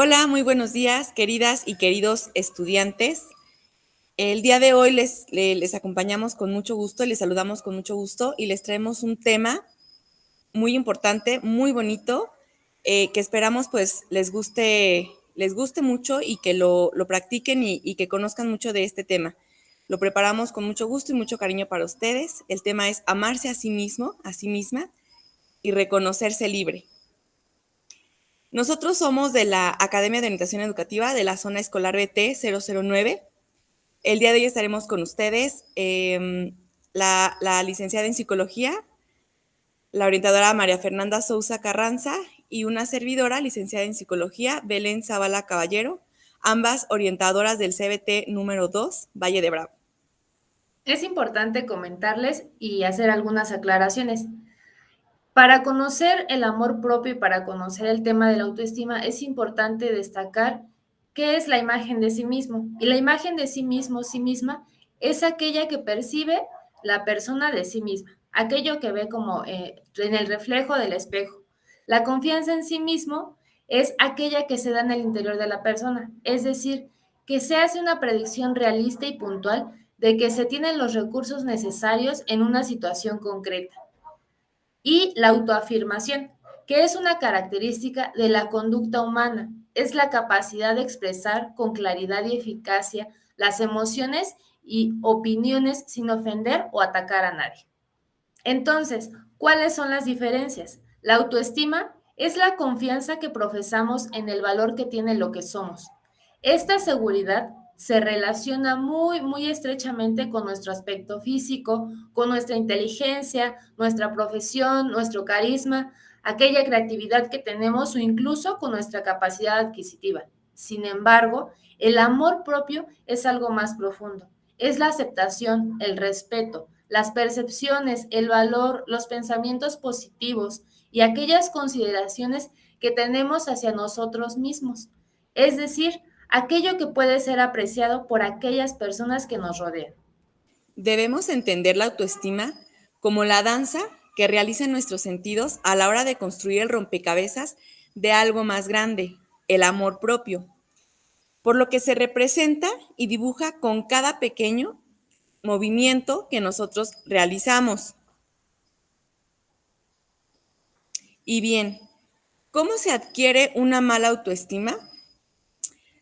Hola, muy buenos días, queridas y queridos estudiantes. El día de hoy les acompañamos con mucho gusto, les saludamos con mucho gusto y les traemos un tema muy importante, muy bonito, que esperamos pues les guste mucho y que lo practiquen y que conozcan mucho de este tema. Lo preparamos con mucho gusto y mucho cariño para ustedes. El tema es amarse a sí mismo, a sí misma y reconocerse libre. Nosotros somos de la Academia de Orientación Educativa de la Zona Escolar BT 009. El día de hoy estaremos con ustedes la licenciada en Psicología, la orientadora María Fernanda Sousa Carranza y una servidora, licenciada en Psicología, Belén Zavala Caballero, ambas orientadoras del CBT número 2, Valle de Bravo. Es importante comentarles y hacer algunas aclaraciones. Para conocer el amor propio y para conocer el tema de la autoestima, es importante destacar qué es la imagen de sí mismo. Y la imagen de sí mismo, sí misma, es aquella que percibe la persona de sí misma, aquello que ve como en el reflejo del espejo. La confianza en sí mismo es aquella que se da en el interior de la persona, es decir, que se hace una predicción realista y puntual de que se tienen los recursos necesarios en una situación concreta. Y la autoafirmación, que es una característica de la conducta humana, es la capacidad de expresar con claridad y eficacia las emociones y opiniones sin ofender o atacar a nadie. Entonces, ¿cuáles son las diferencias? La autoestima es la confianza que profesamos en el valor que tiene lo que somos. Esta seguridad se relaciona muy estrechamente con nuestro aspecto físico, con nuestra inteligencia, nuestra profesión, nuestro carisma, aquella creatividad que tenemos o incluso con nuestra capacidad adquisitiva. Sin embargo, el amor propio es algo más profundo. Es la aceptación, el respeto, las percepciones, el valor, los pensamientos positivos y aquellas consideraciones que tenemos hacia nosotros mismos. Es decir, aquello que puede ser apreciado por aquellas personas que nos rodean. Debemos entender la autoestima como la danza que realizan nuestros sentidos a la hora de construir el rompecabezas de algo más grande, el amor propio, por lo que se representa y dibuja con cada pequeño movimiento que nosotros realizamos. Y bien, ¿cómo se adquiere una mala autoestima?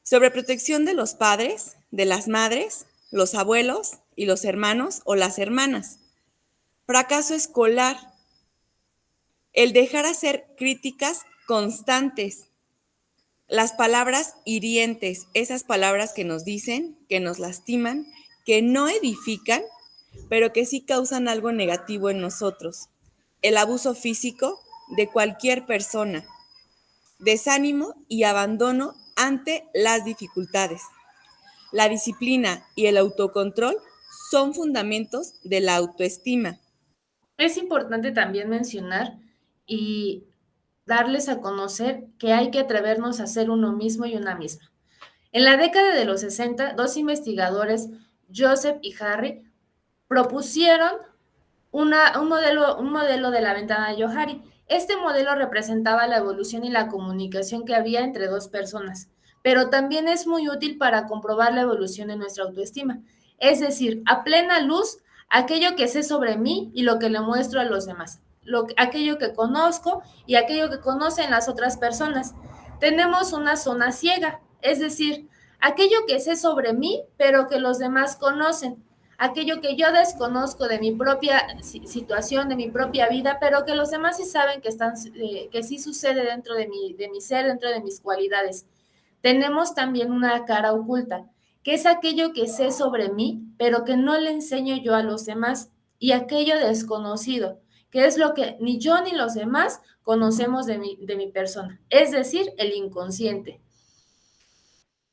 Sobreprotección de los padres, de las madres, los abuelos y los hermanos o las hermanas. Fracaso escolar. El dejar hacer críticas constantes. Las palabras hirientes, esas palabras que nos dicen, que nos lastiman, que no edifican, pero que sí causan algo negativo en nosotros. El abuso físico de cualquier persona. Desánimo y abandono ante las dificultades. La disciplina y el autocontrol son fundamentos de la autoestima. Es importante también mencionar y darles a conocer que hay que atrevernos a ser uno mismo y una misma. En la década de los 60, dos investigadores, Joseph y Harry, propusieron un modelo de la ventana de Johari. Este modelo representaba la evolución y la comunicación que había entre dos personas, pero también es muy útil para comprobar la evolución de nuestra autoestima. Es decir, a plena luz, aquello que sé sobre mí y lo que le muestro a los demás, aquello que conozco y aquello que conocen las otras personas. Tenemos una zona ciega, es decir, aquello que sé sobre mí, pero que los demás conocen, aquello que yo desconozco de mi propia situación, de mi propia vida, pero que los demás sí saben que sí sucede dentro de mi ser, dentro de mis cualidades. Tenemos también una cara oculta, que es aquello que sé sobre mí, pero que no le enseño yo a los demás, y aquello desconocido, que es lo que ni yo ni los demás conocemos de mi persona, es decir, el inconsciente.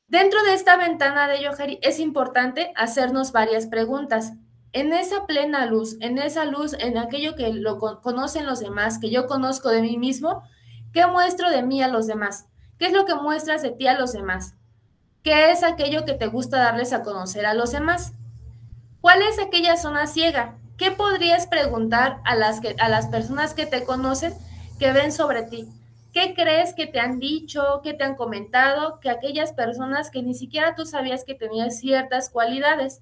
Dentro de esta ventana de Johari es importante hacernos varias preguntas. En esa plena luz, en esa luz, en aquello que conocen los demás, que yo conozco de mí mismo, ¿qué muestro de mí a los demás? ¿Qué es lo que muestras de ti a los demás? ¿Qué es aquello que te gusta darles a conocer a los demás? ¿Cuál es aquella zona ciega? ¿Qué podrías preguntar a las personas que te conocen que ven sobre ti? ¿Qué crees que te han dicho, que te han comentado, que aquellas personas que ni siquiera tú sabías que tenían ciertas cualidades?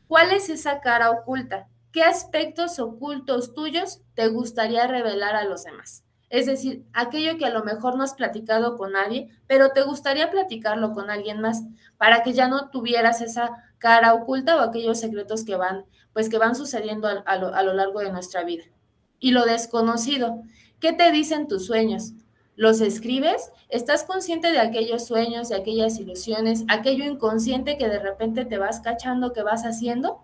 ¿Cuál es esa cara oculta? ¿Qué aspectos ocultos tuyos te gustaría revelar a los demás? Es decir, aquello que a lo mejor no has platicado con nadie, pero te gustaría platicarlo con alguien más, para que ya no tuvieras esa cara oculta o aquellos secretos que van, pues que van sucediendo a lo largo de nuestra vida. Y lo desconocido, ¿qué te dicen tus sueños? ¿Los escribes? ¿Estás consciente de aquellos sueños, de aquellas ilusiones, aquello inconsciente que de repente te vas cachando que vas haciendo?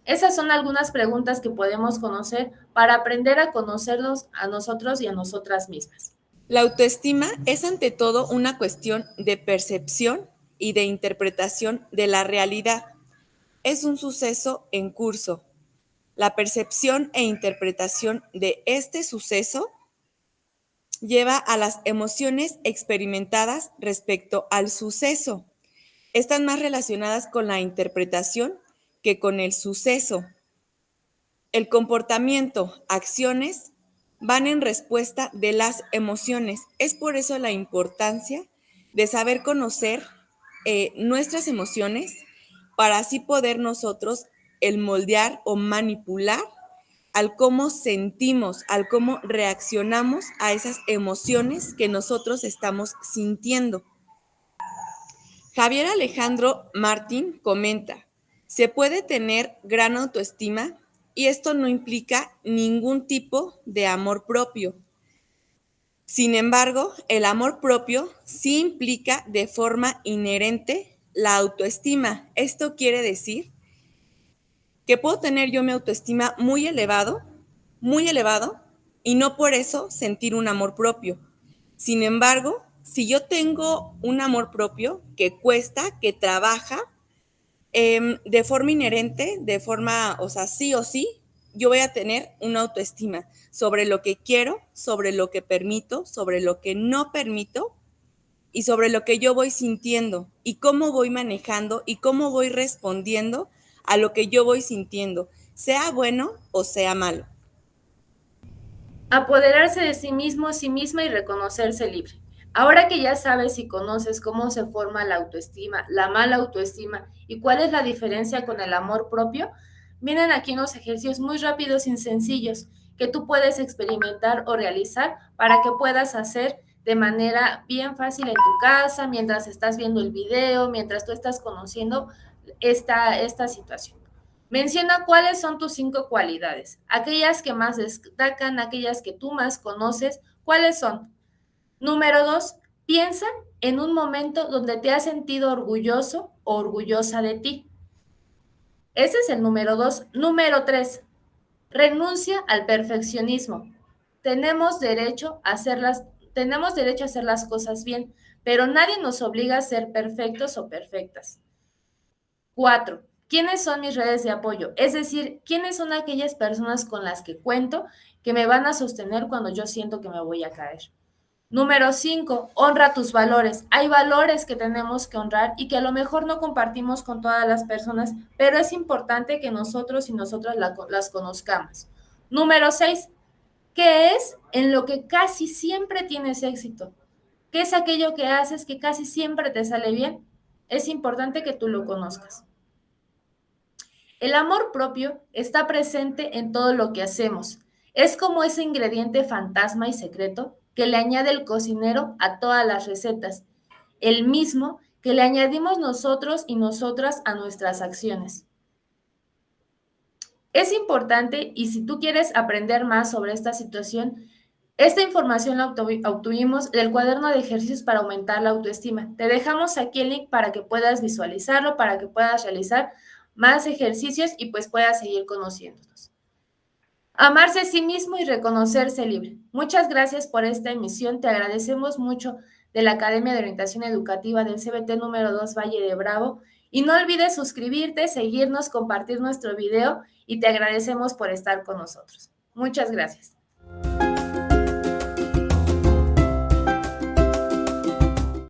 Esas son algunas preguntas que podemos conocer para aprender a conocernos a nosotros y a nosotras mismas. La autoestima es ante todo una cuestión de percepción y de interpretación de la realidad. Es un suceso en curso. La percepción e interpretación de este suceso lleva a las emociones experimentadas respecto al suceso. Están más relacionadas con la interpretación que con el suceso. El comportamiento, acciones, van en respuesta de las emociones. Es por eso la importancia de saber conocer nuestras emociones para así poder nosotros el moldear o manipular al cómo sentimos, al cómo reaccionamos a esas emociones que nosotros estamos sintiendo. Javier Alejandro Martín comenta, se puede tener gran autoestima y esto no implica ningún tipo de amor propio. Sin embargo, el amor propio sí implica de forma inherente la autoestima. Esto quiere decir que puedo tener yo mi autoestima muy elevado, y no por eso sentir un amor propio. Sin embargo, si yo tengo un amor propio que cuesta, que trabaja, de forma inherente, de forma, sí o sí, yo voy a tener una autoestima sobre lo que quiero, sobre lo que permito, sobre lo que no permito y sobre lo que yo voy sintiendo y cómo voy manejando y cómo voy respondiendo a lo que yo voy sintiendo, sea bueno o sea malo. Apoderarse de sí misma y reconocerse libre. Ahora que ya sabes y conoces cómo se forma la autoestima, la mala autoestima y cuál es la diferencia con el amor propio, vienen aquí unos ejercicios muy rápidos y sencillos que tú puedes experimentar o realizar para que puedas hacer de manera bien fácil en tu casa, mientras estás viendo el video, mientras tú estás conociendo esta situación. Menciona cuáles son tus 5 cualidades, aquellas que más destacan, aquellas que tú más conoces, ¿cuáles son? Número 2, piensa en un momento donde te has sentido orgulloso o orgullosa de ti. Ese es el número 2. Número 3, renuncia al perfeccionismo. Tenemos derecho a hacer las cosas bien, pero nadie nos obliga a ser perfectos o perfectas. 4, ¿quiénes son mis redes de apoyo? Es decir, ¿quiénes son aquellas personas con las que cuento que me van a sostener cuando yo siento que me voy a caer? Número 5, honra tus valores. Hay valores que tenemos que honrar y que a lo mejor no compartimos con todas las personas, pero es importante que nosotros y nosotras las conozcamos. Número 6, ¿qué es en lo que casi siempre tienes éxito? ¿Qué es aquello que haces que casi siempre te sale bien? Es importante que tú lo conozcas. El amor propio está presente en todo lo que hacemos. Es como ese ingrediente fantasma y secreto que le añade el cocinero a todas las recetas, el mismo que le añadimos nosotros y nosotras a nuestras acciones. Es importante, y si tú quieres aprender más sobre esta situación, esta información la obtuvimos del cuaderno de ejercicios para aumentar la autoestima. Te dejamos aquí el link para que puedas visualizarlo, para que puedas realizar más ejercicios y pues puedas seguir conociéndonos. Amarse a sí mismo y reconocerse libre. Muchas gracias por esta emisión. Te agradecemos mucho de la Academia de Orientación Educativa del CBT número 2 Valle de Bravo. Y no olvides suscribirte, seguirnos, compartir nuestro video y te agradecemos por estar con nosotros. Muchas gracias.